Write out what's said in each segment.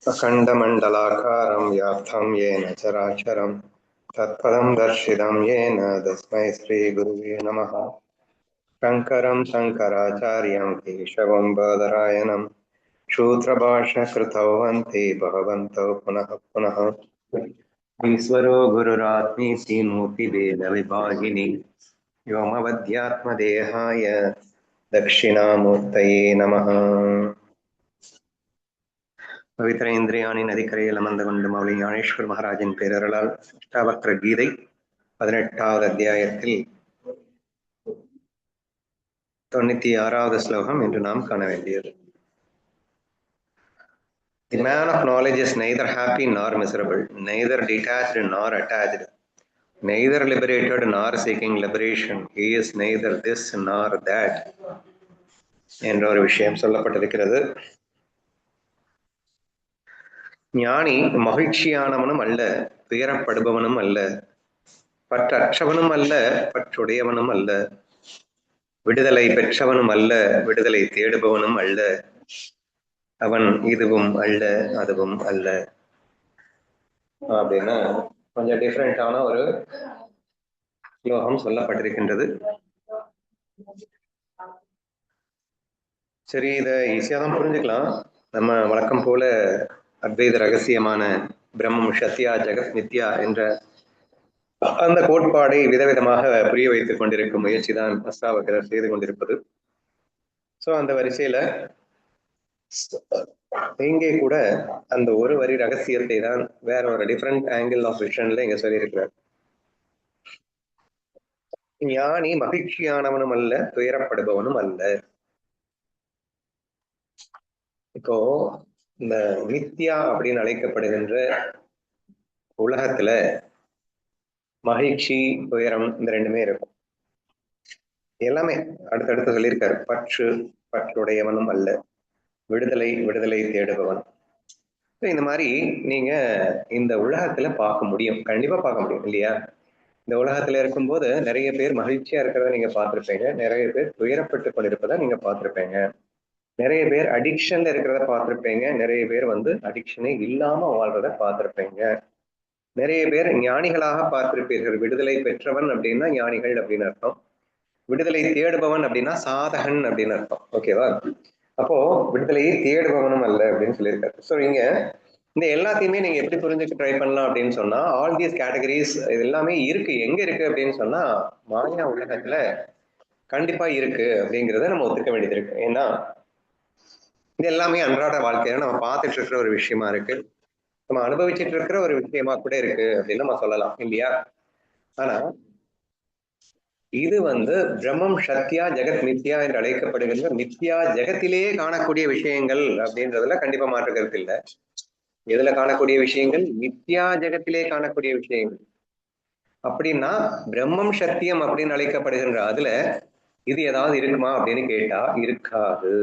अखण्डमण्डलाकारं व्याप्तं येन चराचरं तत्पदं दर्शितं येन तस्मै श्रीगुरुवे नमः। शङ्करं शङ्कराचार्यं केशवं बादरायणं सूत्रभाष्यकृतौ वन्दे भगवन्तौ पुनः पुनः। ईश्वरो गुरुरात्मीति मूर्तिभेदविभागिनि व्योमवद्यात्मदेहाय दक्षिणामूर्तये नमः। பவித்திர இந்திரியாணி நதிக்கரையில் அமர்ந்து கொண்டு மௌலி ஞானேஸ்வர் மகாராஜின் பேரருளால் அஷ்டாவக்ர கீதை 18வது அத்தியாயத்தில் 96வது ஸ்லோகம் என்று நாம் காண வேண்டியது. The man of knowledge is neither happy nor miserable, neither detached nor attached, neither liberated nor seeking liberation. He is neither this nor that என்ற ஒரு விஷயம் சொல்லப்பட்டிருக்கிறது. ஞானி மகிழ்ச்சியானவனும் அல்ல, துயரப்படுபவனும் அல்ல, பற்றற்றவனும் அல்ல, பற்றுடையவனும் அல்ல, விடுதலை பெற்றவனும் அல்ல, விடுதலை தேடுபவனும் அல்ல, அவன் இதுவும் அல்ல அதுவும் அல்ல அப்படின்னா கொஞ்சம் டிஃப்ரெண்டான ஒரு ஸ்லோகம் சொல்லப்பட்டிருக்கின்றது. சரி, இதை ஈஸியா தான் புரிஞ்சுக்கலாம். நம்ம வழக்கம் போல அத்வைத ரகசியமான பிரம்மம் சத்யா ஜெகத் மித்யா என்ற அந்த கோட்பாடை விதவிதமாக புரிய வைத்துக் கொண்டிருக்கும் முயற்சி தான் அஷ்டாவக்ரர் செய்து கொண்டிருப்பது. ஸோ அந்த வரிசையில இங்கே கூட அந்த ஒரு வரி ரகசியத்தை தான் வேற ஒரு டிஃப்ரெண்ட் ஆங்கிள் ஆஃப் விஷன்ல இங்க சொல்லியிருக்கிறார். ஞானி மகிழ்ச்சியானவனும் அல்ல, துயரப்படுபவனும் அல்ல. இப்போ இந்த மித்யா அப்படின்னு அழைக்கப்படுகின்ற உலகத்துல மகிழ்ச்சி துயரம் இந்த ரெண்டுமே இருக்கும். எல்லாமே அடுத்தடுத்து சொல்லியிருக்காரு. பற்றுடையவனும் அல்ல, விடுதலை விடுதலை தேடுபவன். இந்த மாதிரி நீங்க இந்த உலகத்துல பார்க்க முடியும், கண்டிப்பா பார்க்க முடியும் இல்லையா? இந்த உலகத்துல இருக்கும்போது நிறைய பேர் மகிழ்ச்சியா இருக்கிறத நீங்க பார்த்திருப்பீங்க, நிறைய பேர் துயரப்பட்டு கொண்டிருப்பதை நீங்க பார்த்திருப்பீங்க, நிறைய பேர் அடிக்ஷன்ல இருக்கிறத பார்த்திருப்பீங்க, நிறைய பேர் அடிக்ஷனே இல்லாம வாழ்றத பார்த்திருப்பீங்க, நிறைய பேர் ஞானிகளாக பார்த்திருப்பீர்கள். விடுதலை பெற்றவன் அப்படின்னா ஞானிகள் அப்படின்னு அர்த்தம், விடுதலை தேடுபவன் அப்படின்னா சாதகன் அப்படின்னு அர்த்தம். ஓகேவா? அப்போ விடுதலையை தேடுபவனும் அல்ல அப்படின்னு சொல்லியிருக்காரு. ஸோ இங்க இந்த எல்லாத்தையுமே நீங்க எப்படி புரிஞ்சுக்க ட்ரை பண்ணலாம் அப்படின்னு சொன்னா, ஆல் தீஸ் கேட்டகரிஸ் இது எல்லாமே இருக்கு. எங்க இருக்கு அப்படின்னு சொன்னா மாயா உலகத்துல கண்டிப்பா இருக்கு அப்படிங்கிறத நம்ம ஒத்துக்க வேண்டியது இருக்கு. ஏன்னா இது எல்லாமே அன்றாட வாழ்க்கையில நம்ம பார்த்துட்டு இருக்கிற ஒரு விஷயமா இருக்கு, நம்ம அனுபவிச்சுட்டு இருக்கிற ஒரு விஷயமா கூட இருக்கு அப்படின்னு நம்ம சொல்லலாம் இல்லையா? ஆனா இது பிரம்மம் சத்யா ஜெகத் மித்யா என்று அழைக்கப்படுகின்ற மித்யா ஜெகத்திலேயே காணக்கூடிய விஷயங்கள் அப்படின்றதுல கண்டிப்பா மாற்று கருத்து இல்லை. எதுல காணக்கூடிய விஷயங்கள்? மித்யா ஜெகத்திலே காணக்கூடிய விஷயங்கள். அப்படின்னா பிரம்மம் சத்தியம் அப்படின்னு அழைக்கப்படுகின்ற அதுல இது ஏதாவது இருக்குமா அப்படின்னு கேட்டா இருக்காது.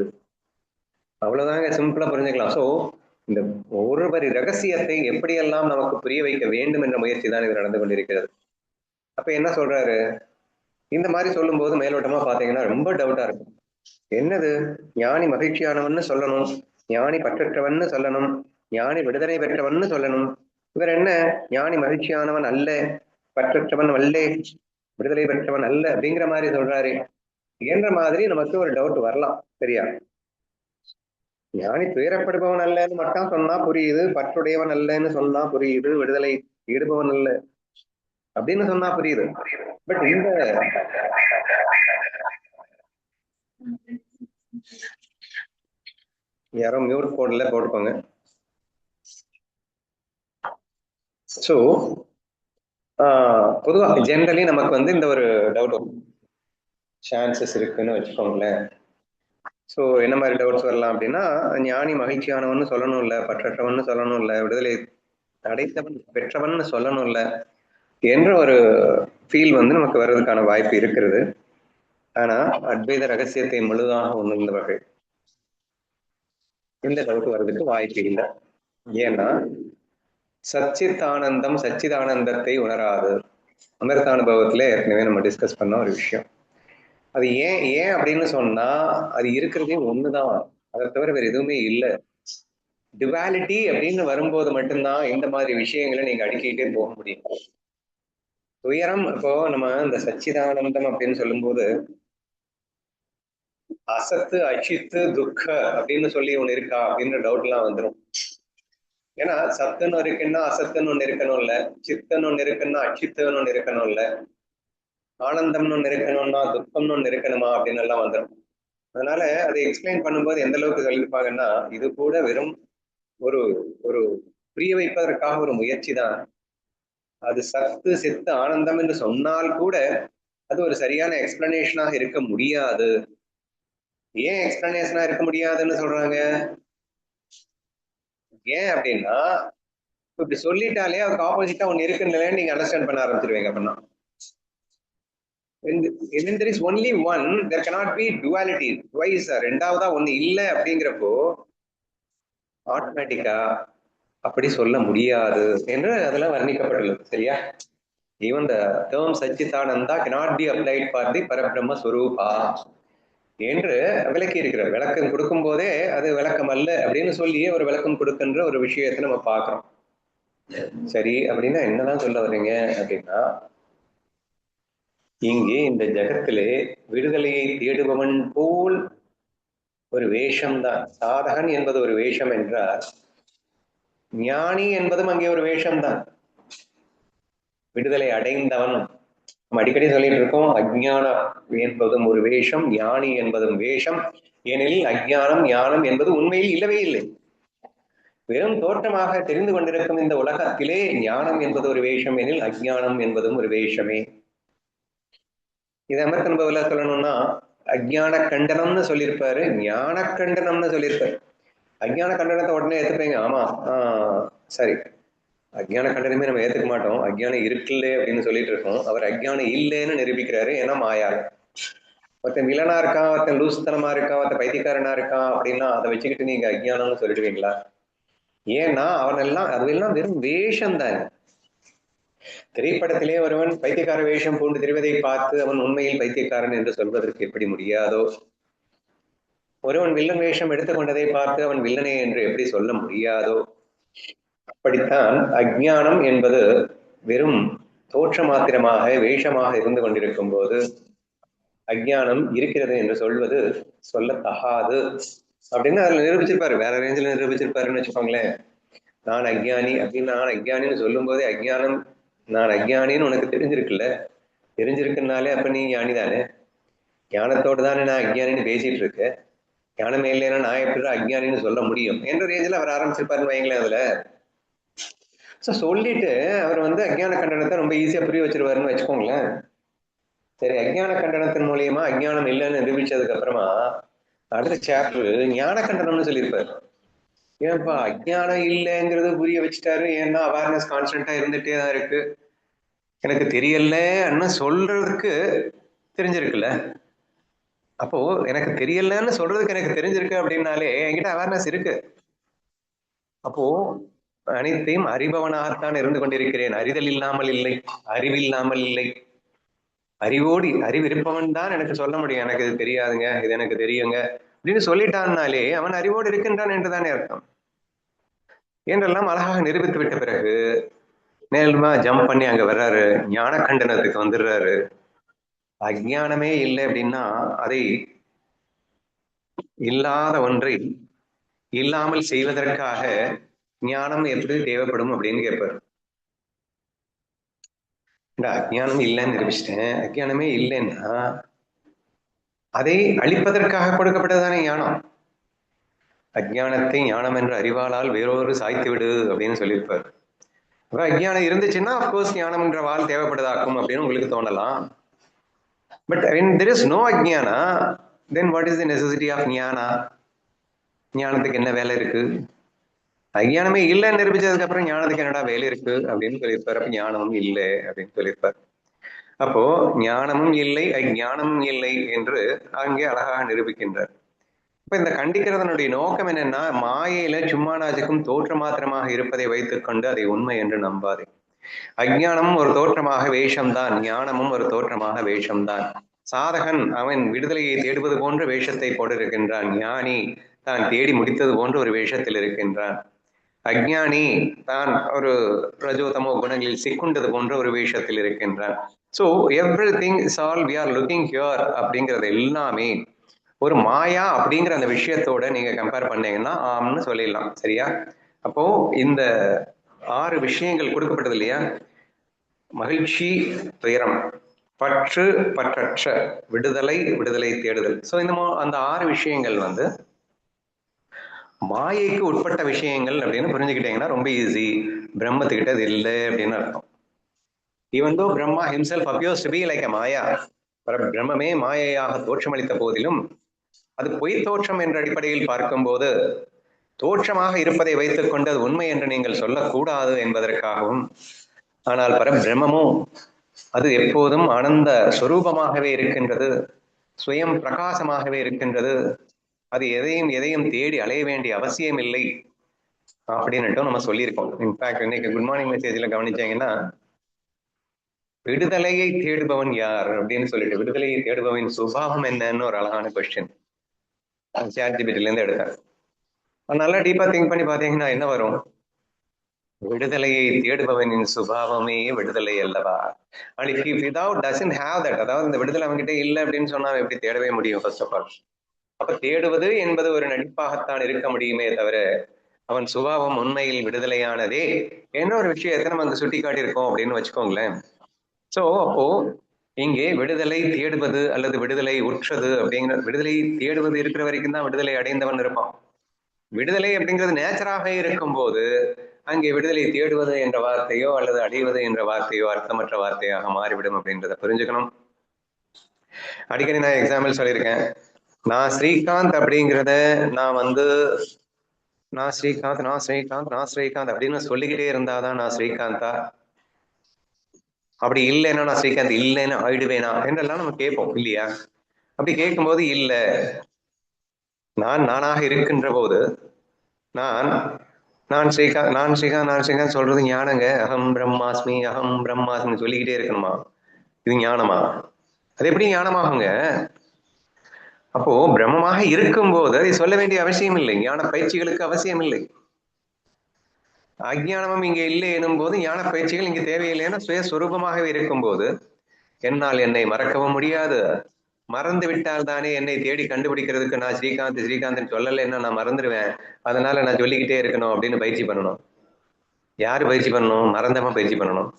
அவ்வளவுதாங்க, சிம்பிளா புரிஞ்சுக்கலாம். சோ இந்த ஒருவரி ரகசியத்தை எப்படியெல்லாம் நமக்கு புரிய வைக்க வேண்டும் என்ற முயற்சி தான் இது நடந்து கொண்டிருக்கிறது. அப்ப என்ன சொல்றாரு? இந்த மாதிரி சொல்லும் போது மேலோட்டமா பாத்தீங்கன்னா ரொம்ப டவுட்டா இருக்கும். என்னது, ஞானி மகிழ்ச்சியானவன்னு சொல்லணும், ஞானி பற்றற்றவன்னு சொல்லணும், ஞானி விடுதலை பெற்றவன்னு சொல்லணும், இவர் என்ன ஞானி மகிழ்ச்சியானவன் அல்ல, பற்றற்றவன் அல்ல, விடுதலை பெற்றவன் அல்ல அப்படிங்கிற மாதிரி சொல்றாரு என்ற மாதிரி நமக்கு ஒரு டவுட் வரலாம். சரியா? ஞானி துயரப்படுபவன் அல்லன்னு மட்டும் சொன்னா புரியுது, பற்றுடையவன் அல்லன்னு சொன்னா புரியுது, விடுதலை ஈடுபவன் அல்ல அப்படின்னு சொன்னா புரியுது. பட் இந்த யாரோ மியூட் போர்ட்ல போட்டுக்கோங்க. ஸோ பொதுவாக ஜென்ரலி நமக்கு இந்த ஒரு டவுட் சான்சஸ் இருக்குன்னு வச்சுக்கோங்களேன். ஸோ என்ன மாதிரி டவுட்ஸ் வரலாம் அப்படின்னா, ஞானி மகிழ்ச்சியானவன்னு சொல்லணும் இல்லை, பற்றற்றவன்னு சொல்லணும் இல்லை, விடுதலை அடைத்தவன் பெற்றவன் சொல்லணும் இல்லை என்ற ஒரு ஃபீல் நமக்கு வர்றதுக்கான வாய்ப்பு இருக்கிறது. ஆனா அத்வைத ரகசியத்தை முழுதாக உணர்ந்தவர்கள் இந்த டவுட் வர்றதுக்கு வாய்ப்பு இல்லை. ஏன்னா சச்சிதானந்தம் சச்சிதானந்தத்தை உணராது. அமிர்தானுபவத்துல ஏற்கனவே நம்ம டிஸ்கஸ் பண்ண ஒரு விஷயம். அது ஏன் அப்படின்னு சொன்னா அது இருக்கிறதே ஒண்ணுதான், அதை தவிர வேற எதுவுமே இல்லை. டுவாலிட்டி அப்படின்னு வரும்போது மட்டும்தான் இந்த மாதிரி விஷயங்களை நீங்க அடுக்கிட்டே போக முடியும். துயரம், இப்போ நம்ம இந்த சச்சிதானந்தம் அப்படின்னு சொல்லும்போது அசத்து அச்சித்து துக்க அப்படின்னு சொல்லி ஒண்ணு இருக்கா அப்படின்ற டவுட் எல்லாம் வந்துடும். ஏன்னா சத்துன்னு இருக்குன்னா அசத்துன்னு ஒண்ணு இருக்கணும் இல்ல, சித்தன்னு ஒண்ணு இருக்குன்னா அச்சித்துன்னு ஒண்ணு இருக்கணும் இல்ல, ஆனந்தம்னு ஒண்ணு இருக்கணும்னா துக்கம்னு ஒண்ணு இருக்கணுமா அப்படின்னு எல்லாம் வந்துடும். அதனால அதை எக்ஸ்பிளைன் பண்ணும்போது எந்த அளவுக்கு சொல்லியிருப்பாங்கன்னா, இது கூட வெறும் ஒரு ஒரு புரிய வைப்பதற்காக ஒரு முயற்சி தான். அது சத்து சித்து ஆனந்தம் என்று சொன்னால் கூட அது ஒரு சரியான எக்ஸ்பிளனேஷனாக இருக்க முடியாது. ஏன் எக்ஸ்பிளனேஷனா இருக்க முடியாதுன்னு சொல்றாங்க? ஏன் அப்படின்னா, இப்படி சொல்லிட்டாலே அதுக்கு ஆப்போசிட்டா ஒண்ணு இருக்குன்னு நீங்க அண்டர்ஸ்டாண்ட் பண்ண ஆரம்பிச்சிருவீங்க. அப்படின்னா when there is only one, there cannot be duality. Twice ரெண்டாவதா ஒண்ணு இல்லை அப்படிங்கிறப்போ ஆட்டோமேட்டிக்கா அப்படி சொல்ல முடியாது என்று அதெல்லாம் வர்ணிக்கப்பட்டுள்ளது. சரியா? Even the term Satchitananda cannot be applied for the Parabrahma Swarupa என்று விளக்கி இருக்கிறார். விளக்கம் கொடுக்கும் போதே அது விளக்கம் அல்ல அப்படின்னு சொல்லி ஒரு விளக்கம் கொடுக்கின்ற ஒரு விஷயத்தை நம்ம பார்க்கிறோம். சரி, அப்படின்னா என்னதான் சொல்ல வர்றீங்க அப்படின்னா, இங்கே இந்த ஜகத்திலே விடுதலையை தேடுபவன் போல் ஒரு வேஷம்தான். சாதகன் என்பது ஒரு வேஷம் என்றால், ஞானி என்பதும் அங்கே ஒரு வேஷம்தான். விடுதலை அடைந்தவன், நம்ம அடிக்கடி சொல்லிட்டு இருக்கோம், அஜ்ஞானம் என்பதும் ஒரு வேஷம், ஞானி என்பதும் வேஷம். ஏனெனில் அஜ்ஞானம் ஞானம் என்பது உண்மையில் இல்லவே இல்லை. வெறும் தோற்றமாக தெரிந்து கொண்டிருக்கும் இந்த உலகத்திலே ஞானம் என்பது ஒரு வேஷம் எனில் அஜ்ஞானம் என்பதும் ஒரு வேஷமே. இதை அமர்த்த அனுபவ சொல்லணும்னா, அஜ்ஞான கண்டனம்னு சொல்லியிருப்பாரு, ஞான கண்டனம்னு சொல்லியிருப்பாரு. அஜ்ஞான கண்டனத்தை உடனே ஏத்துப்பீங்க, ஆமா சரி, அஜ்ஞான கண்டனமே நம்ம ஏத்துக்க மாட்டோம், அஜ்ஞானம் இருக்குல்ல அப்படின்னு சொல்லிட்டு இருக்கோம். அவர் அஜ்ஞானம் இல்லைன்னு நிரூபிக்கிறாரு. ஏன்னா மாயால ஒருத்தன் வில்லனா இருக்கான், ஒருத்தன் லூசுத்தனமா இருக்கான், ஒருத்தன் பைத்தியக்காரனா இருக்கான் அப்படின்னா அதை வச்சுக்கிட்டு நீங்க அஜ்ஞானம்னு சொல்லிடுவீங்களா? ஏன்னா அவனெல்லாம் அதுவெல்லாம் வெறும் வேஷம் தானே. திரைப்படத்திலே ஒருவன் பைத்தியக்கார வேஷம் பூண்டு தெரிவதை பார்த்து அவன் உண்மையில் பைத்தியக்காரன் என்று சொல்வதற்கு எப்படி முடியாதோ, ஒருவன் வில்லன் வேஷம் எடுத்துக்கொண்டதை பார்த்து அவன் வில்லனே என்று எப்படி சொல்ல முடியாதோ, அப்படித்தான் அஜ்ஞானம் என்பது வெறும் தோற்ற மாத்திரமாக வேஷமாக இருந்து கொண்டிருக்கும் போது அஜ்ஞானம் இருக்கிறது என்று சொல்வது சொல்லத்தகாது அப்படின்னு அதுல நிரூபிச்சிருப்பாரு. வேற ரேஞ்சில் நிரூபிச்சிருப்பாருன்னு வச்சுக்கோங்களேன். நான் அஜ்ஞானி அப்படின்னு நான் அஜ்ஞானின்னு சொல்லும் போதே அஜ்ஞானம், நான் அஜ்ஞானின்னு உனக்கு தெரிஞ்சிருக்குல்ல, தெரிஞ்சிருக்குனாலே அப்ப நீ ஞானி தானே, ஞானத்தோடு தானே நான் அஜ்ஞானின்னு பேசிட்டு இருக்கேன், ஞானமே இல்லைன்னா நான் எப்படி அஜ்ஞானின்னு சொல்ல முடியும் என்ற ரேஞ்சில் அவர் ஆரம்பிச்சிருப்பாருன்னு வைங்களேன். அதுல சொல்லிட்டு அவர் அஜ்ஞான கண்டனத்தை ரொம்ப ஈஸியா புரிய வச்சிருவாருன்னு வச்சுக்கோங்களேன். சரி, அஜ்ஞான கண்டனத்தின் மூலியமா அஜ்ஞானம் இல்லைன்னு நிரூபிச்சதுக்கு அப்புறமா அடுத்த சாப்டர் ஞான கண்டனம்னு சொல்லியிருப்பாரு. ஏன்ப்பா அஜ்ஞானம் இல்லைங்கிறது புரிய வச்சுட்டாரு, ஏன்னா அவேர்னஸ் கான்ஸ்டன்டா இருந்துட்டே தான் இருக்கு, எனக்கு தெரியலன்னு சொல்றதுக்கு தெரிஞ்சிருக்குல்ல, அப்போ எனக்கு தெரியலன்னு சொல்றதுக்கு எனக்கு தெரிஞ்சிருக்கு அப்படின்னாலே என்கிட்ட அவேர்னஸ் இருக்கு. அப்போ அனைத்தையும் அறிபவனாகத்தான் இருந்து கொண்டிருக்கிறேன், அறிதல் இல்லாமல் இல்லை, அறிவில்லாமல் இல்லை. அறிவோடு அறிவிருப்பவன் தான் எனக்கு சொல்ல முடியும், எனக்கு இது தெரியாதுங்க, இது எனக்கு தெரியுங்க அப்படின்னு சொல்லிட்டான்னாலே அவன் அறிவோடு இருக்கின்றான் என்றுதானே அர்த்தம். என்றெல்லாம் அழகாக நிரூபித்து விட்ட பிறகு நேர்மா ஜம்ப் பண்ணி அங்க வர்றாரு, ஞான கண்டனத்துக்கு வந்துடுறாரு. அஜ்ஞானமே இல்லை அப்படின்னா அதை இல்லாத ஒன்றை இல்லாமல் செய்வதற்காக ஞானம் எப்படி தேவைப்படும் அப்படின்னு கேட்பாரு. இந்த அஜ்ஞானம் இல்லைன்னு நிரூபிச்சிட்டேன், அஜ்ஞானமே இல்லைன்னா அதை அழிப்பதற்காக கொடுக்கப்பட்டதானே ஞானம். அஜ்ஞானத்தை ஞானம் என்ற அறிவாளால் வேறொரு சாய்த்து விடு அப்படின்னு சொல்லியிருப்பார். அஜ்ஞானம் இருந்துச்சுன்னா அப்கோர்ஸ் ஞானம் என்ற வாள் தேவைப்படுதாக்கும் அப்படின்னு உங்களுக்கு தோணலாம். But when there is no ajnana, then what is the necessity of jnana? ஞானத்துக்கு என்ன வேலை இருக்கு? அஜ்ஞானமே இல்லைன்னு நிரூபிச்சதுக்கு அப்புறம் ஞானத்துக்கு என்னடா வேலை இருக்கு அப்படின்னு சொல்லியிருப்பார். அப்ப ஞானமும் இல்லை அப்படின்னு சொல்லியிருப்பார். அப்போ ஞானமும் இல்லை அஜ்ஞானமும் இல்லை என்று அங்கே அழகாக நிரூபிக்கின்றார். இப்ப இந்த கண்டிக்கிறதனுடைய நோக்கம் என்னன்னா, மாயையில சும்மா நாச்சுக்கும் தோற்ற மாத்திரமாக இருப்பதை வைத்துக் கொண்டு அதை உண்மை என்று நம்பாதே. அஜ்ஞானமும் ஒரு தோற்றமாக வேஷம்தான், ஞானமும் ஒரு தோற்றமாக வேஷம்தான். சாதகன் அவன் விடுதலையை தேடுவது போன்ற வேஷத்தை போட்டிருக்கின்றான், ஞானி தான் தேடி முடித்தது போன்ற ஒரு வேஷத்தில் இருக்கின்றான். அஜ்ஞானி தான் ஒரு ரஜோதமோ குணங்களில் சிக்குண்டது போன்ற ஒரு வேஷத்தில் இருக்கின்றான். So everything is all we are looking here அப்படிங்கிறது எல்லாமே ஒரு மாயா அப்படிங்கிற அந்த விஷயத்தோட நீங்க கம்பேர் பண்ணீங்கன்னா ஆம்னு சொல்லிடலாம். சரியா? அப்போ இந்த 6 விஷயங்கள் கொடுக்கப்பட்டது இல்லையா? மகிழ்ச்சி, துயரம், பற்று, பற்றற்ற, விடுதலை, விடுதலை தேடுதல். ஸோ இந்த அந்த 6 விஷயங்கள் வந்து மாயைக்கு உட்பட்ட விஷயங்கள் அப்படின்னு புரிஞ்சுக்கிட்டீங்கன்னா ரொம்ப ஈஸி. பிரம்மத்துக்கிட்ட அது இல்லை அப்படின்னு அர்த்தம். Even though Brahma himself appears to be like a Maya, பிரம்மமே மாயையாக தோற்றமளித்த போதிலும் அது பொய் தோற்றம் என்ற அடிப்படையில் பார்க்கும்போது தோற்றமாக இருப்பதை வைத்துக் கொண்டு அது உண்மை என்று நீங்கள் சொல்லக்கூடாது என்பதற்காகவும், ஆனால் பிரம்மமும் அது எப்போதும் ஆனந்த ஸ்வரூபமாகவே இருக்கின்றது, சுயம் பிரகாசமாகவே இருக்கின்றது, அது எதையும் எதையும் தேடி அலைய வேண்டிய அவசியம் இல்லை அப்படின்னுட்டும் நம்ம சொல்லியிருக்கோம். இன்ஃபேக்ட் இன்னைக்கு குட் மார்னிங் மெசேஜ்ல கவனிச்சீங்கன்னா விடுதலையை தேடுபவன் யார் அப்படின்னு சொல்லிட்டு விடுதலையை தேடுபவன் சுபாவம் என்னன்னு ஒரு அழகான கொஸ்டின் ChatGPT இருந்து எடுத்தேன். நல்லா டீப்பா திங்க் பண்ணி பாத்தீங்கன்னா என்ன வரும்? விடுதலையை தேடுபவனின் சுபாவமே விடுதலை அல்லவா? And if without doesn't have that, அதாவது இந்த விடுதலை அவன்கிட்ட இல்லை அப்படின்னு சொன்னா எப்படி தேடவே முடியும்? ஃபர்ஸ்ட் ஆஃப் ஆல் அப்ப தேடுவது என்பது ஒரு நடிப்பாகத்தான் இருக்க முடியுமே தவிர அவன் சுபாவம் உண்மையில் விடுதலையானதே என்ன ஒரு விஷயத்தை நம்ம அங்க சுட்டி காட்டியிருக்கோம் அப்படின்னு வச்சுக்கோங்களேன். சோ அப்போ இங்கே விடுதலை தேடுவது அல்லது விடுதலை உற்றது அப்படிங்கிற, விடுதலை தேடுவது இருக்கிற வரைக்கும் தான் விடுதலை அடைந்தவன் இருப்பான். விடுதலை அப்படிங்கிறது நேச்சராக இருக்கும் போது அங்கே விடுதலை தேடுவது என்ற வார்த்தையோ அல்லது அடைவது என்ற வார்த்தையோ அர்த்தமற்ற வார்த்தையாக மாறிவிடும் அப்படின்றத புரிஞ்சுக்கணும். அடிக்கடி நான் எக்ஸாம்பிள் சொல்லியிருக்கேன். நான் ஸ்ரீகாந்த் அப்படிங்கிறத நான் ஸ்ரீகாந்த் அப்படின்னு சொல்லிக்கிட்டே இருந்தாதான் நான் ஸ்ரீகாந்தா? அப்படி இல்லைன்னா நான் ஸ்ரீகாந்த் இல்லைன்னு ஆயிடுவேனா என்றெல்லாம் நம்ம கேட்போம் இல்லையா? அப்படி கேட்கும்போது இல்ல, நான் நானாக இருக்கின்ற போது நான் ஸ்ரீகாந்த் சொல்றது ஞானங்க. அகம் பிரம்மாஸ்மி சொல்லிக்கிட்டே இருக்கணுமா? இது ஞானமா? அது எப்படி ஞானமாகுங்க? அப்போ பிரம்மமாக இருக்கும் போது அதை சொல்ல வேண்டிய அவசியம் இல்லை, ஞான பயிற்சிகளுக்கு அவசியம் இல்லை. அஜ்ஞானமும் இங்கே இல்லை எனும் போது ஞான பயிற்சிகள் இங்கே தேவையில்லைன்னா சுயஸ்வரூபமாகவே இருக்கும் போது என்னால் என்னை மறக்கவும் முடியாது, மறந்து விட்டால் தானே என்னை தேடி கண்டுபிடிக்கிறதுக்கு நான் ஸ்ரீகாந்த் சொல்லலைன்னா நான் மறந்துடுவேன், அதனால நான் சொல்லிக்கிட்டே இருக்கணும் அப்படின்னு பயிற்சி பண்ணணும். யாரு பயிற்சி பண்ணணும்? மறந்தவன் பயிற்சி பண்ணணும்.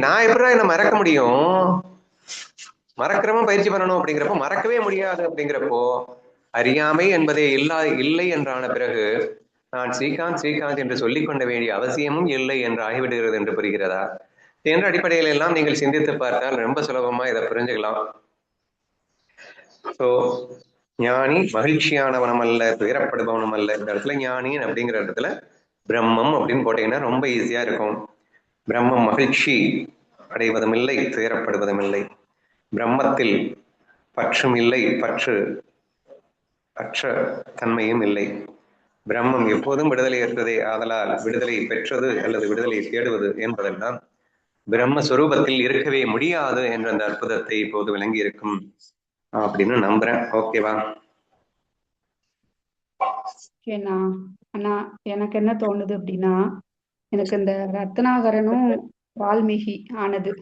நான் எப்படா என்ன மறக்க முடியும்? மறக்கிறவன் பயிற்சி பண்ணணும். அப்படிங்கிறப்போ மறக்கவே முடியாது. அப்படிங்கிறப்போ அறியாமை என்பதே இல்லை என்றான பிறகு நான் ஸ்ரீகாந்த் என்று சொல்லிக் கொண்ட வேண்டிய அவசியமும் இல்லை என்று ஆகிவிடுகிறது என்று புரிகிறதா? என்ற அடிப்படையில் எல்லாம் நீங்கள் சிந்தித்து பார்த்தால் ரொம்ப சுலபமா இதை புரிஞ்சுக்கலாம். ஸோ ஞானி மகிழ்ச்சியானவனும் அல்ல, துயரப்படுபவனும் அல்ல. இந்த இடத்துல ஞானி அப்படிங்கிற இடத்துல பிரம்மம் அப்படின்னு போட்டீங்கன்னா ரொம்ப ஈஸியா இருக்கும். பிரம்மம் மகிழ்ச்சி அடைவதும் இல்லை, துயரப்படுவதும் இல்லை. பிரம்மத்தில் பற்றும் இல்லை, பற்று அற்ற தன்மையும் இல்லை. பிரம்மம் எப்போதும் விடுதலை ஏற்பதே, ஆதலால் விடுதலை பெற்றது அல்லது விடுதலை தேடுவது என்பதெல்லாம் பிரம்மஸ்வரூபத்தில் இருக்கவே முடியாது என்ற அந்த அற்புதத்தை இப்போது விளங்கி இருக்கும் அப்படின்னு நம்புறேன். ஓகேவா? அண்ணா எனக்கு என்ன தோணுது அப்படின்னா, எனக்கு இந்த ரத்னாகரனும் வால்மீகி ஆனது,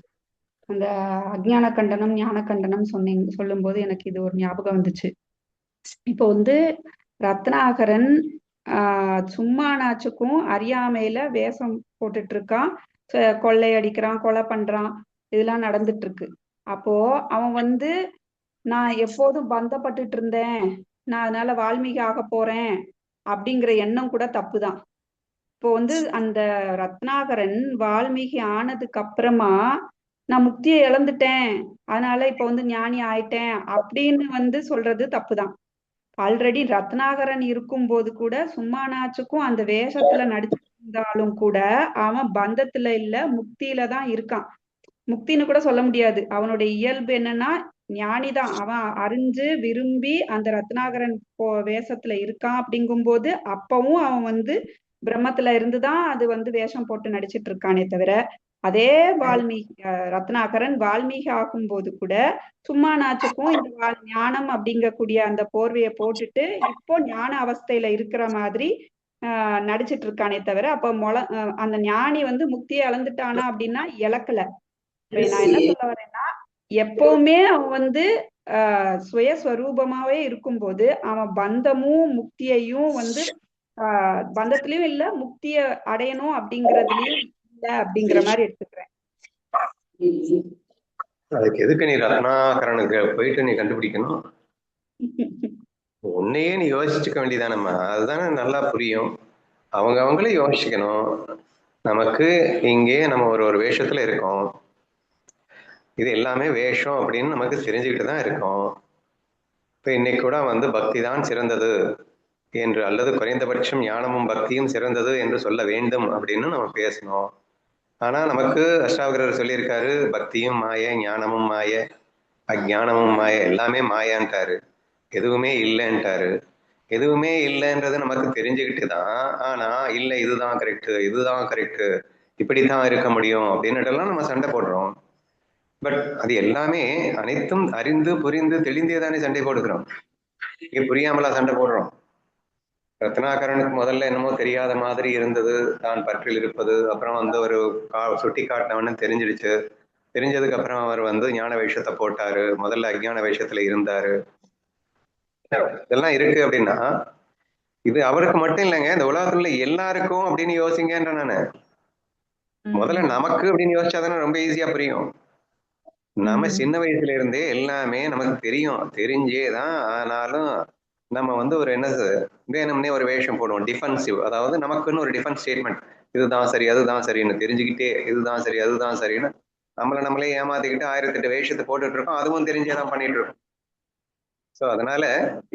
அந்த அஜ்ஞான கண்டனம் ஞான கண்டனம் சொல்லும் போது எனக்கு இது ஒரு ஞாபகம் வந்துச்சு. இப்போ வந்து ரத்னாகரன் சும்மா நாச்சுக்கும் அறியாமையில வேஷம் போட்டுட்டு இருக்கான், கொள்ளை அடிக்கிறான், கொலை பண்றான், இதெல்லாம் நடந்துட்டு இருக்கு. அப்போ அவன் வந்து நான் எப்போதும் பந்தப்பட்டுட்டு இருந்தேன், நான் அதனால வால்மீகி ஆக போறேன் அப்படிங்கிற எண்ணம் கூட தப்புதான். இப்போ வந்து அந்த ரத்னாகரன் வால்மீகி ஆனதுக்கு அப்புறமா நான் முக்தியை இழந்துட்டேன், அதனால இப்ப வந்து ஞானி ஆயிட்டேன் அப்படின்னு வந்து சொல்றது தப்புதான். ஆல்ரெடி ரத்னாகரன் இருக்கும்போது கூட சும்மானாச்சுக்கும் அந்த வேஷத்துல நடிச்சிருந்தாலும் கூட அவன் பந்தத்துல இல்ல, முக்தியில தான் இருக்கான். முக்தின்னு கூட சொல்ல முடியாது, அவனுடைய இயல்பு என்னன்னா ஞானிதான். அவன் அறிஞ்சு விரும்பி அந்த ரத்னாகரன் வேஷத்துல இருக்கான். அப்படிங்கும்போது அப்பவும் அவன் வந்து பிரம்மத்துல இருந்துதான் அது வந்து வேஷம் போட்டு நடிச்சிட்டு இருக்கானே தவிர, அதே வால்மீகி ரத்னாகரன் வால்மீகி ஆகும்போது கூட சும்மா நாச்சுக்கும் இந்த ஞானம் அப்படிங்கக்கூடிய அந்த போர்வையை போட்டுட்டு இப்போ ஞான அவஸ்தையில இருக்கிற மாதிரி நடிச்சிட்டு இருக்கானே தவிர, அப்ப அந்த ஞானி வந்து முக்தியை அளந்துட்டானா அப்படின்னா இழக்கல. இப்ப நான் என்ன சொல்ல வரேன்னா, எப்பவுமே அவன் வந்து சுயஸ்வரூபமாவே இருக்கும்போது அவன் பந்தமும் முக்தியையும் வந்து பந்தத்திலயும் இல்ல, முக்திய அடையணும் அப்படிங்கறதுலயும் இல்ல அப்படிங்கிற மாதிரி எடுத்துக்கிறேன். அதுக்கு எதுக்கு நீ ரத்னாகரனுக்கு போயிட்டு நீ கண்டுபிடிக்கணும்? உன்னையே நீ யோசிச்சுக்க வேண்டியதானம்மா, அதுதானே நல்லா புரியும். அவங்களே யோசிக்கணும். நமக்கு இங்கே நம்ம ஒரு வேஷத்துல இருக்கோம், இது எல்லாமே வேஷம் அப்படின்னு நமக்கு தெரிஞ்சுக்கிட்டு தான் இருக்கோம். இப்ப இன்னைக்கு கூட வந்து பக்தி தான் சிறந்தது என்று, அல்லது குறைந்தபட்சம் ஞானமும் பக்தியும் சிறந்தது என்று சொல்ல வேண்டும் அப்படின்னு நம்ம பேசணும். ஆனா நமக்கு அஷ்டாவகரர் சொல்லியிருக்காரு, பக்தியும் மாய, ஞானமும் மாய, அஜானமும் மாய, எல்லாமே மாயான்ட்டாரு, எதுவுமே இல்லைன்ட்டாரு. எதுவுமே இல்லைன்றது நமக்கு தெரிஞ்சுக்கிட்டு தான், ஆனா இல்லை இதுதான் கரெக்டு, இதுதான் கரெக்டு, இப்படித்தான் இருக்க முடியும் அப்படின்னுட்டெல்லாம் நம்ம சண்டை போடுறோம். பட் அது எல்லாமே அனைத்தும் அறிந்து புரிந்து தெளிந்தே தானே சண்டை போடுகிறோம். இங்க புரியாமலா சண்டை போடுறோம்? ரத்னாகரனுக்கு முதல்ல என்னமோ தெரியாத மாதிரி இருந்தது, தான் பற்றில் இருப்பது. அப்புறம் வந்து ஒரு சுட்டி காட்டினவன்னு தெரிஞ்சிடுச்சு. தெரிஞ்சதுக்கு அப்புறம் அவர் வந்து ஞான வேஷத்தை போட்டாரு, முதல்ல அஜ்ஞான வேஷத்துல இருந்தாரு. இதெல்லாம் இருக்கு அப்படின்னா இது அவருக்கு மட்டும் இல்லைங்க, இந்த உலகத்துல எல்லாருக்கும் அப்படின்னு யோசிங்கன்ற நானு. முதல்ல நமக்கு அப்படின்னு யோசிச்சாதானே ரொம்ப ஈஸியா புரியும். நம்ம சின்ன வயசுல இருந்தே எல்லாமே நமக்கு தெரியும், தெரிஞ்சேதான். ஆனாலும் நம்ம வந்து ஒரு என்னது வேணும்னே ஒரு வேஷம் போடுவோம், டிஃபென்சிவ். அதாவது நமக்குன்னு ஒரு டிஃபென்ஸ் ஸ்டேட்மெண்ட், இதுதான் சரி அதுதான் சரின்னு தெரிஞ்சுக்கிட்டே, இதுதான் சரி அதுதான் சரின்னு நம்மளே ஏமாத்திக்கிட்டு 1008 வேஷத்தை போட்டுட்டு இருக்கோம், அதுவும் தெரிஞ்சேதான் பண்ணிட்டு இருக்கோம். ஸோ அதனால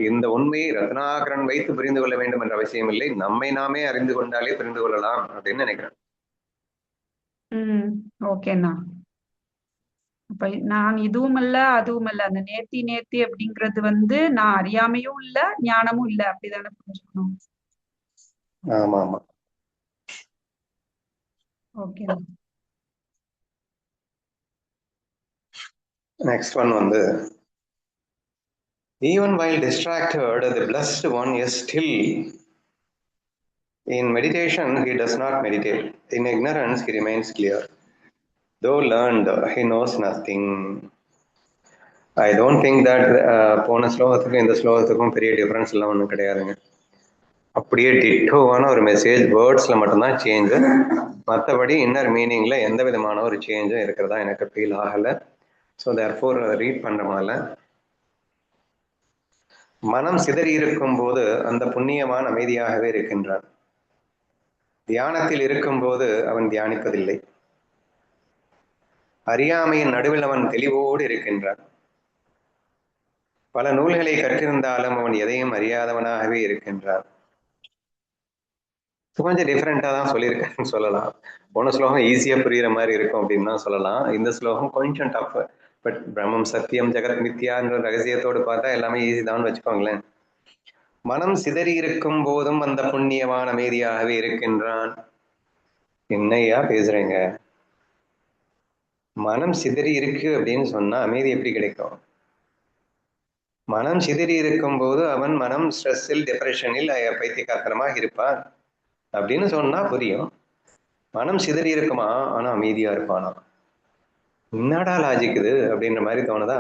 இந்த உண்மையை ரத்னாகரன் வைத்து புரிந்து கொள்ள வேண்டும் என்ற அவசியம் இல்லை, நம்மை நாமே அறிந்து கொண்டாலே புரிந்து கொள்ளலாம் அப்படின்னு நினைக்கிறேன். ஓகேண்ணா. அப்ப நான் இதுவும் இல்ல அதுவும் இல்ல, அந்த நேர்த்தி நேர்த்தி அப்படிங்கிறது வந்து நான் அறியாமையும் இல்ல ஞானமும் இல்ல, அப்படிதானே புரிஞ்சுக்கணும்? ஆமா ஆமா. ஓகேண்ணா. நெக்ஸ்ட் ஒன் வந்து, even while distracted the blessed one is still in meditation. He does not meditate. In ignorance he remains clear. Though learned he knows nothing. I don't think that போன ஸ்லோகத்துக்கும் இந்த ஸ்லோகத்துக்கும் பெரிய டிஃபரன்ஸ் எல்லாம் ஒன்றும் கிடையாதுங்க. அப்படியே டிட்டோவான ஒரு message, வேர்ட்ஸ்ல மட்டும்தான் சேஞ்சு, மற்றபடி இன்னர் மீனிங்ல எந்த விதமான ஒரு சேஞ்சும் இருக்கிறதா எனக்கு ஃபீல் ஆகலை. ஸோ தேர்ஃபோர் ரீட் பண்றதுனால, மனம் சிதறி இருக்கும் போது அந்த புண்ணியவான் அமைதியாகவே இருக்கின்றான். தியானத்தில் இருக்கும் போது அவன் தியானிப்பதில்லை. அறியாமையின் நடுவில் அவன் தெளிவோடு இருக்கின்றான். பல நூல்களை கற்றிருந்தாலும் அவன் எதையும் அறியாதவனாகவே இருக்கின்றான். கொஞ்சம் டிஃப்ரெண்டா தான் சொல்லியிருக்கேன்னு சொல்லலாம். போன ஸ்லோகம் ஈஸியா புரியுற மாதிரி இருக்கும் அப்படின்னு தான் சொல்லலாம். இந்த ஸ்லோகம் கொஞ்சம் டஃப். பட் பிரம்மம் சத்தியம் ஜெகத் மித்யான்ற ரகசியத்தோடு பார்த்தா எல்லாமே ஈஸி தான் வச்சுக்கோங்களேன். மனம் சிதறி இருக்கும் போதும் அந்த புண்ணியவான் அமைதியாகவே இருக்கின்றான். என்னையா பேசுறீங்க? மனம் சிதறி இருக்கு அப்படின்னு சொன்னா அமைதி எப்படி கிடைக்கும்? மனம் சிதறி இருக்கும் போது அவன் மனம் ஸ்ட்ரெஸ்ஸில், டிப்ரெஷனில், பைத்தியக்காரத்தனமாக இருப்பான் அப்படின்னு சொன்னா புரியும். மனம் சிதறி இருக்குமா ஆனா அமைதியா இருப்பானா? என்னடா லாஜிக் இது அப்படின்ற மாதிரி தோணுதா?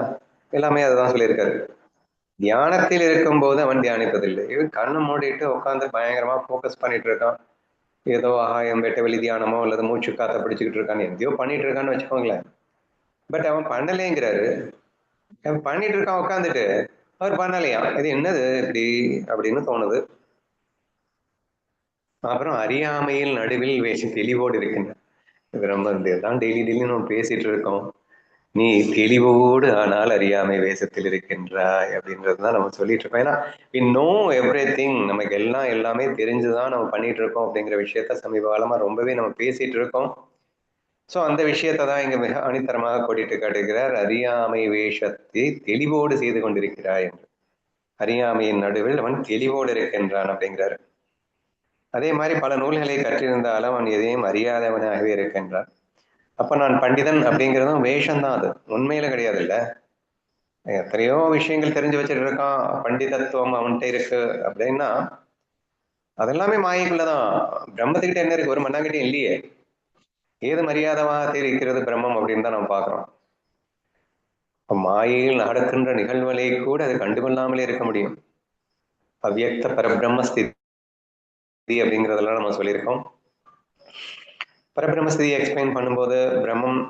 எல்லாமே அதுதான் சொல்லியிருக்காரு. தியானத்தில் இருக்கும் போது அவன் தியானிப்பதில்லை. இவன் கண்ணு மூடிட்டு உட்காந்து பயங்கரமா போக்கஸ் பண்ணிட்டு இருக்கான். ஏதோ ஆகாயம் வெட்ட வெளி தியானமோ அல்லது மூச்சு காத்த பிடிச்சுக்கிட்டு இருக்கான்னு எதையோ பண்ணிட்டு இருக்கான்னு வச்சுக்கோங்களேன். பட் அவன் பண்ணலேங்கிறாரு. அவன் பண்ணிட்டு இருக்கான் உட்காந்துட்டு, அவர் பண்ணலையா, இது என்னது இப்படி அப்படின்னு தோணுது. அப்புறம் அறியாமையில் நடுவில் வேசி தெளிவோடு இருக்கின்ற, இது ரொம்ப தான் டெய்லி நம்ம பேசிட்டு இருக்கோம். நீ தெளிவோடு ஆனால் அறியாமை வேஷத்தில் இருக்கின்றாய் அப்படின்றதுதான் நம்ம சொல்லிட்டு இருக்கோம். ஏன்னா we know everything, நமக்கு எல்லாமே தெரிஞ்சுதான் நம்ம பண்ணிட்டு இருக்கோம் அப்படிங்கிற விஷயத்த சமீப காலமா ரொம்பவே நம்ம பேசிட்டு இருக்கோம். ஸோ அந்த விஷயத்தை தான் இங்க மிக அணித்தரமாக கொடிட்டு காட்டுகிறார். அறியாமை வேஷத்தை தெளிவோடு செய்து கொண்டிருக்கிறாய் என்று. அறியாமையின் நடுவில் அவன் தெளிவோடு இருக்கின்றான் அப்படிங்கிறாரு. அதே மாதிரி பல நூல்களை கற்றிருந்தாலும் அவன் எதையும் அறியாதவனாகவே இருக்கின்றான். அப்ப நான் பண்டிதன் அப்படிங்கிறதும் வேஷம்தான், அது உண்மையில கிடையாது இல்ல. எத்தனையோ விஷயங்கள் தெரிஞ்சு வச்சுட்டு இருக்கான், பண்டிதத்துவம் அவன்கிட்ட இருக்கு அப்படின்னா அதெல்லாமே மாயைக்குள்ளதான். பிரம்மத்துக்கிட்ட என்ன இருக்கு? ஒரு மண்ணாங்கிட்டையும் இல்லையே. ஏது மரியாதவா இருக்கிறது பிரம்மம் அப்படின்னு தான் நம்ம பாக்குறோம். மாயையில் நடக்கின்ற நிகழ்வுகளை கூட அது கண்டுகொள்ளாமலே இருக்க முடியும். அவ்யக்த பரபிரம்ம ஸ்திதி அப்படிங்கிறதெல்லாம் நம்ம சொல்லியிருக்கோம். பரபிரம்ம ஸ்திதியை எக்ஸ்பிளைன் பண்ணும்போது பிரம்மம்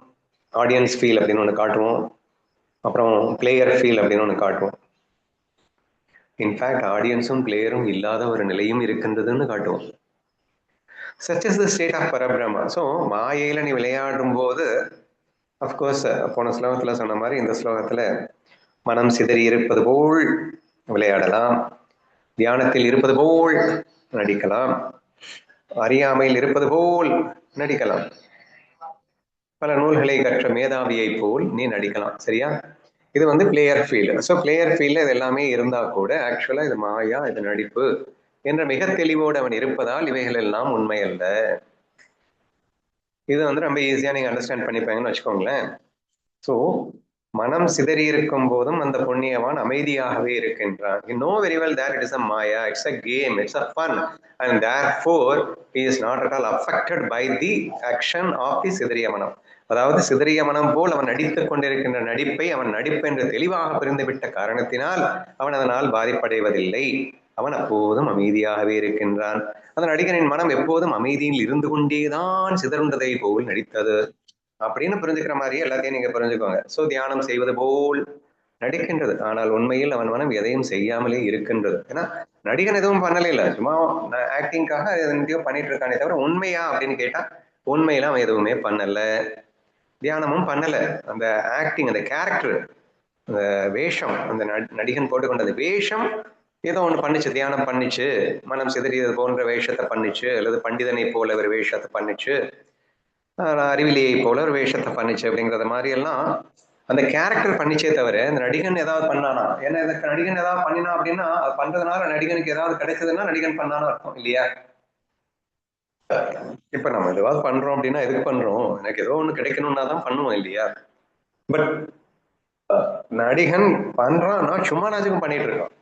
ஆடியன்ஸ் ஃபீல் அப்படின்னு ஒன்று காட்டுவோம், அப்புறம் பிளேயர் ஃபீல் அப்படின்னு ஒன்று காட்டுவோம். இன்ஃபேக்ட் ஆடியன்ஸும் பிளேயரும் இல்லாத ஒரு நிலையும் இருக்கின்றதுன்னு காட்டுவோம். Such is the state of Parabrahma. So மாயையில நீ விளையாடும் போது அஃப்கோர்ஸ் போன ஸ்லோகத்துல சொன்ன மாதிரி இந்த ஸ்லோகத்துல மனம் சிதறி இருப்பது போல் விளையாடலாம், தியானத்தில் இருப்பது போல் நடிக்கலாம், அறியாமையில் இருப்பது போல் நடிக்கலாம், பல நூல்களை கற்ற மேதாவியை போல் நீ நடிக்கலாம். சரியா? இது வந்து player field. So player field இது எல்லாமே இருந்தா கூட ஆக்சுவலா இது மாயா, இது நடிப்பு என்ற மிக தெளிவோடு அவன் இருப்பதால் இவைகள் எல்லாம் உண்மை அல்ல. இது வந்து ரொம்ப ஈஸியா நீங்க அண்டர்ஸ்டாண்ட் பண்ணிப்பாங்கன்னு வச்சுக்கோங்களேன். ஸோ மனம் சிதறி இருக்கும் போதும் அந்த புண்ணியவான் அமைதியாகவே இருக்கின்றான். You know very well that it is a maya, it's a game, it's a fun, and therefore he is not at all affected by the action of the சிதறிய மனம். அதாவது சிதறிய மனம் போல் அவன் நடித்துக் கொண்டிருக்கின்ற நடிப்பை அவன் நடிப்பு என்று தெளிவாக புரிந்துவிட்ட காரணத்தினால் அவன் அதனால் பாதிப்படைவதில்லை. அவன் அப்போதும் அமைதியாகவே இருக்கின்றான். அந்த நடிகனின் மனம் எப்போதும் அமைதியில் இருந்து கொண்டேதான் சிதறுண்டதை போல் நடித்தது அப்படின்னு புரிஞ்சுக்கிற மாதிரியே எல்லாத்தையும் நீங்க புரிஞ்சுக்கோங்க. சோ தியானம் செய்வது போல் நடிக்கின்றது, ஆனால் உண்மையில் அவன் மனம் எதையும் செய்யாமலே இருக்கின்றது. ஏன்னா நடிகன் எதுவும் பண்ணல, இல்ல சும்மா ஆக்டிங்காக எதையோ பண்ணிட்டு இருக்கானே தவிர உண்மையா அப்படின்னு கேட்டா உண்மையில அவன் எதுவுமே பண்ணல, தியானமும் பண்ணல. அந்த ஆக்டிங், அந்த கேரக்டர், அந்த வேஷம், அந்த நடிகன் போட்டுக்கொண்டது வேஷம் ஏதோ ஒண்ணு பண்ணிச்சு, தியானம் பண்ணிச்சு, மனம் சிதறியது போன்ற வேஷத்தை பண்ணிச்சு, அல்லது பண்டிதனை போல ஒரு வேஷத்தை பண்ணிச்சு, அறிவிலியை போல ஒரு வேஷத்தை பண்ணிச்சு அப்படிங்கறத மாதிரி எல்லாம் அந்த கேரக்டர் பண்ணிச்சே தவிர இந்த நடிகன் ஏதாவது பண்ணானா? ஏன்னா இதுக்கு நடிகன் ஏதாவது பண்ணினா அப்படின்னா அது பண்றதுனால நடிகனுக்கு ஏதாவது கிடைச்சதுன்னா நடிகன் பண்ணான்னு அர்த்தம் இல்லையா? இப்ப நம்ம ஏதாவது பண்றோம் அப்படின்னா எதுக்கு பண்றோம்? எனக்கு ஏதோ ஒண்ணு கிடைக்கணும்னா தான் பண்ணுவோம் இல்லையா? பட் நடிகன் பண்றான்னா சும்மா நாச்சுக்கும் பண்ணிட்டு இருக்கான்,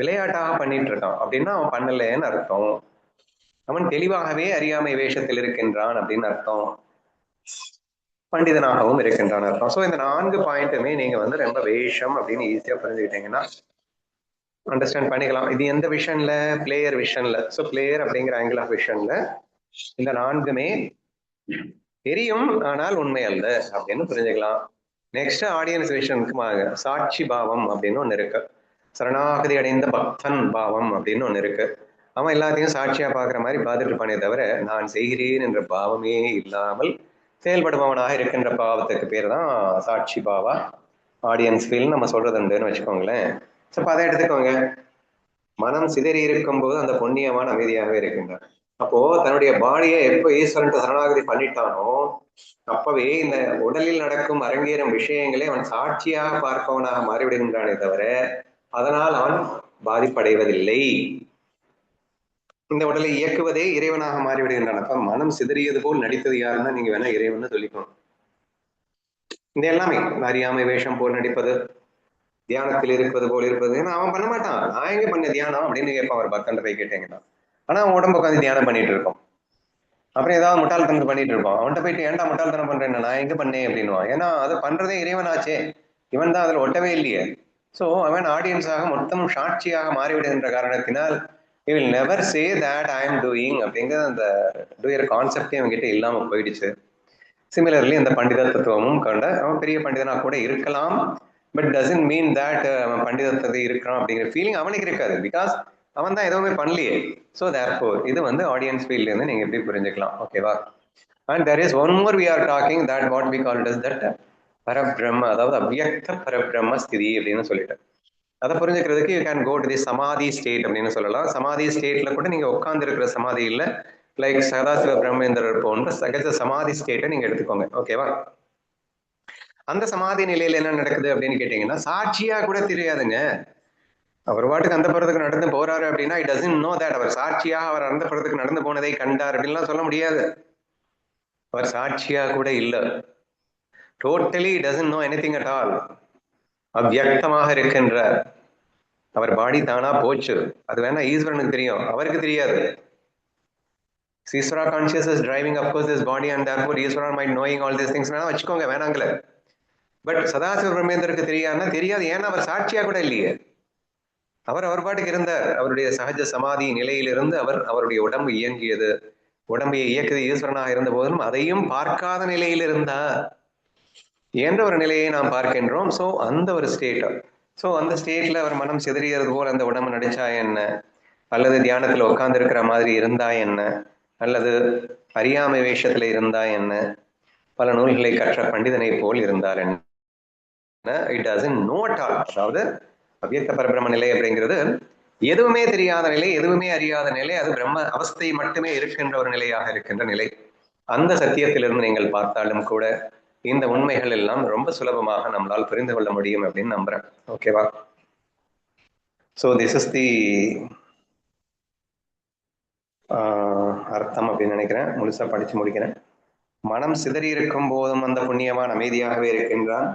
விளையாட்டாக பண்ணிட்டு இருக்கான் அப்படின்னா அவன் பண்ணலன்னு அர்த்தம். அவன் தெளிவாகவே அறியாமை வேஷத்தில் இருக்கின்றான் அப்படின்னு அர்த்தம், பண்டிதனாகவும் இருக்கின்றான் அர்த்தம். ஸோ இந்த 4 பாயிண்ட்டுமே நீங்க வந்து ரொம்ப வேஷம் அப்படின்னு ஈஸியா புரிஞ்சுக்கிட்டீங்கன்னா அண்டர்ஸ்டாண்ட் பண்ணிக்கலாம். இது எந்த விஷன்ல? பிளேயர் விஷன்ல. ஸோ பிளேயர் அப்படிங்கிற ஆங்கிள் ஆஃப் விஷன்ல இந்த 4மே தெரியும் ஆனால் உண்மை அல்ல அப்படின்னு புரிஞ்சுக்கலாம். நெக்ஸ்ட் ஆடியன்ஸ் விஷனுக்கு சாட்சி பாவம் அப்படின்னு ஒண்ணு இருக்கு, சரணாகதி அடைந்த பக்தன் பாவம் அப்படின்னு ஒண்ணு இருக்கு. அவன் எல்லாத்தையும் சாட்சியா பாக்குற மாதிரி பார்த்துட்டு இருப்பானே தவிர நான் செய்கிறேன் என்ற பாவமே இல்லாமல் செயல்படுபவனாக இருக்கின்ற பாவத்துக்கு பேர் தான் சாட்சி பாவா, ஆடியன்ஸ் ஃபீல் நம்ம சொல்றது உண்டுன்னு வச்சுக்கோங்களேன். ஸோ அதை எடுத்துக்கோங்க. மனம் சிதறி இருக்கும் போது அந்த புண்ணியவான் அமைதியாகவே இருக்கின்றான். அப்போ தன்னுடைய பாடியை எப்போ ஈஸ்வரன் சரணாகதி பண்ணிட்டானோ அப்பவே இந்த உடலில் நடக்கும் அரங்கேறும் விஷயங்களை அவன் சாட்சியாக பார்ப்பவனாக மாறிவிடுகின்றானே தவிர அதனால் அவன் பாதிப்படைவதில்லை. இந்த உடலை இயக்குவதே இறைவனாக மாறிவிடுகின்றான். அப்ப மனம் சிதறியது போல் நடித்தது யாருன்னா நீங்க வேணா இறைவன் சொல்லிக்கணும். இந்த எல்லாமே அறியாமை வேஷம் போல் நடிப்பது, தியானத்தில் இருப்பது போல் இருப்பது, ஏன்னா அவன் பண்ண மாட்டான். நான் எங்க பண்ண தியானம் அப்படின்னு கேட்பான் ஒரு பக்தன் போய் கேட்டீங்கன்னா. ஆனா அவன் உடம்பு உட்காந்து தியானம் பண்ணிட்டு இருக்கோம். அப்புறம் ஏதாவது முட்டாள்தனம் பண்ணிட்டு இருப்பான். அவன்கிட்ட போயிட்டு ஏன்டா முட்டாள்தனம் பண்றேன் நான் எங்க பண்ணேன் அப்படின்னுவான். ஏன்னா அது பண்றதே இறைவனாச்சே, இவன் தான் அதுல ஒட்டவே இல்லையே. ஸோ அவன் ஆடியன்ஸாக மொத்தமும் சாட்சியாக மாறிவிடுகின்ற காரணத்தினால் he will never say that I am doing அப்படிங்கிற அந்த டூயர் கான்செப்டே அவன்கிட்ட இல்லாம போயிடுச்சு. சிமிலர்லி இந்த பண்டித தத்துவமும் கொண்ட அவன் பெரிய பண்டிதனா கூட இருக்கலாம், பட் டசன்ட் மீன் தட் அவன் பண்டிதத்தை இருக்கிறான் அப்படிங்கிற ஃபீலிங் அவனுக்கு இருக்காது. பிகாஸ் அவன் தான் எதுவுமே பண்ணலையே. ஸோ தேர்ஃபோர் இது வந்து ஆடியன்ஸ் ஃபீல்ட்ல இருந்து நீங்க எப்படி புரிஞ்சுக்கலாம். ஓகேவா? And there is one more we are talking that what we call is that பரபிரம்ம, அதாவது அவ்யக்த பரபிரம்ம ஸ்திதி அப்படின்னு சொல்லிட்டு அதை புரிஞ்சுக்கிறதுக்கு you can go to the samadhi state அப்படின்னு சொல்லலாம். சமாதி ஸ்டேட்ல கூட நீங்க உட்கார்ந்து இருக்கிற சமாதி இல்ல, லைக் சதாசிவ பிரம்மேந்திரர் போன்ற சகஜ சமாதி ஸ்டேட்டை நீங்க எடுத்துக்கோங்க. ஓகேவா? அந்த சமாதி நிலையில என்ன நடக்குது அப்படின்னு கேட்டீங்கன்னா சாட்சியா கூட தெரியாதுங்க. அவர் பாட்டுக்கு அந்த புறத்துக்கு நடந்து போறாரு அப்படின்னா இட் டசன்ட் நோ தட் அவர் சாட்சியாக அவர் அந்த புறத்துக்கு நடந்து போனதை கண்டார் அப்படின்லாம் சொல்ல முடியாது. அவர் சாட்சியா கூட இல்லை. Totally doesn't know anything at all. அவ்வியக்தமாக இருக்கின்றார். அவர் பாடி தானா போச்சு, அது வேணா ஈஸ்வரனுக்கு தெரியும், அவருக்கு தெரியாது. Isvara conscious is driving of course this body and therefore Isvara might knowing all these things வேணா வச்சுக்கோங்க, வேணாங்கல. பட் சதாசிவ பிரம்மேந்திரருக்கு தெரியாதுன்னா தெரியாது. ஏன்னா அவர் சாட்சியா கூட இல்லையே. அவர் பாட்டுக்கு இருந்தார். அவருடைய சகஜ சமாதி நிலையிலிருந்து அவருடைய உடம்பு இயங்கியது. உடம்பை இயக்குது ஈஸ்வரனாக இருந்த போதிலும் அதையும் பார்க்காத நிலையில் இருந்தார் என்ற ஒரு நிலையை நாம் பார்க்கின்றோம். ஸோ அந்த ஒரு ஸ்டேட், ஸோ அந்த ஸ்டேட்ல அவர் மனம் சிதறியது போல் அந்த உடம்பு நடிச்சா என்ன, அல்லது தியானத்துல உட்கார்ந்து இருக்கிற மாதிரி இருந்தா என்ன, அல்லது அறியாமை வேஷத்துல இருந்தா என்ன, பல நூல்களை கற்ற பண்டிதனை போல் இருந்தார் என்ன, it doesn't know at all. அதாவது அவ்வியக்த பரபிரம்ம நிலை அப்படிங்கிறது எதுவுமே தெரியாத நிலை, எதுவுமே அறியாத நிலை, அது பிரம்ம அவஸ்தை மட்டுமே இருக்கின்ற ஒரு நிலையாக இருக்கின்ற நிலை. அந்த சத்தியத்திலிருந்து நீங்கள் பார்த்தாலும் கூட இந்த உண்மைகள் எல்லாம் ரொம்ப சுலபமாக நம்மளால் புரிந்து கொள்ள முடியும் அப்படின்னு நம்புறேன். ஓகேவா? ஸோ திஸ் இஸ் தி அர்த்தம் அப்படின்னு நினைக்கிறேன். முழுசா படிச்சு முடிக்கிறேன். மனம் சிதறி இருக்கும் போதும் அந்த புண்ணியவான் அமைதியாகவே இருக்கின்றான்.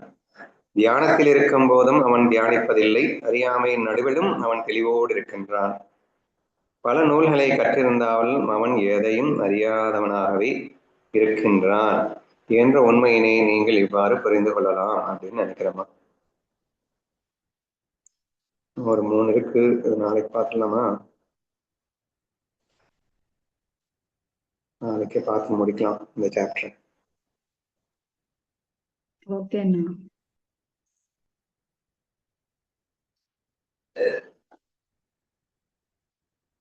தியானத்தில் இருக்கும் போதும் அவன் தியானிப்பதில்லை. அறியாமையின் நடுவிலும் அவன் தெளிவோடு இருக்கின்றான். பல நூல்களை கற்றிருந்தாலும் அவன் எதையும் அறியாதவனாகவே இருக்கின்றான் என்ற உண்மையினை நீங்கள் இவ்வாறு புரிந்து கொள்ளலாம் அப்படின்னு நினைக்கிறேம்மா. ஒரு 3 இருக்கு, நாளைக்கு பார்க்கலாமா? நாளைக்கே பார்த்து முடிக்கலாம் இந்த சாப்டர். ஓகேண்ணா.